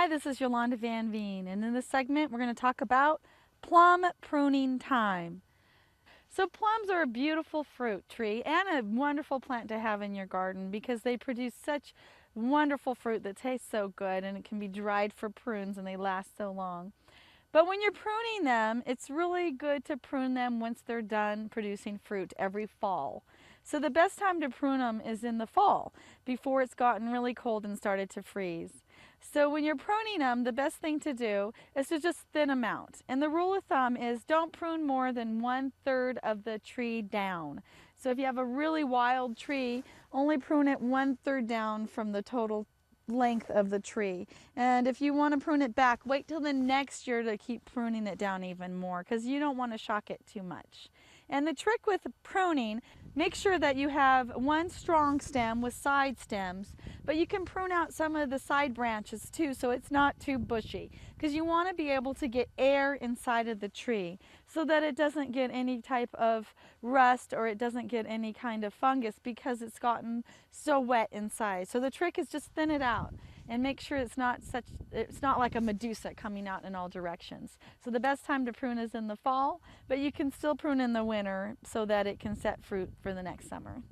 Hi, this is Yolanda Van Veen, and in this segment we're going to talk about plum pruning time. So plums are a beautiful fruit tree and a wonderful plant to have in your garden because they produce such wonderful fruit that tastes so good, and it can be dried for prunes and they last so long. But when you're pruning them, it's really good to prune them once they're done producing fruit every fall. So the best time to prune them is in the fall, before it's gotten really cold and started to freeze. So when you're pruning them, the best thing to do is to just thin them out. And the rule of thumb is don't prune more than 1/3 of the tree down. So if you have a really wild tree, only prune it 1/3 down from the total length of the tree. And if you want to prune it back, wait till the next year to keep pruning it down even more, because you don't want to shock it too much. And the trick with pruning, make sure that you have one strong stem with side stems, but you can prune out some of the side branches too, so it's not too bushy, because you want to be able to get air inside of the tree so that it doesn't get any type of rust or it doesn't get any kind of fungus because it's gotten so wet inside. So the trick is just thin it out and make sure it's not like a Medusa coming out in all directions. So the best time to prune is in the fall, but you can still prune in the winter so that it can set fruit for the next summer.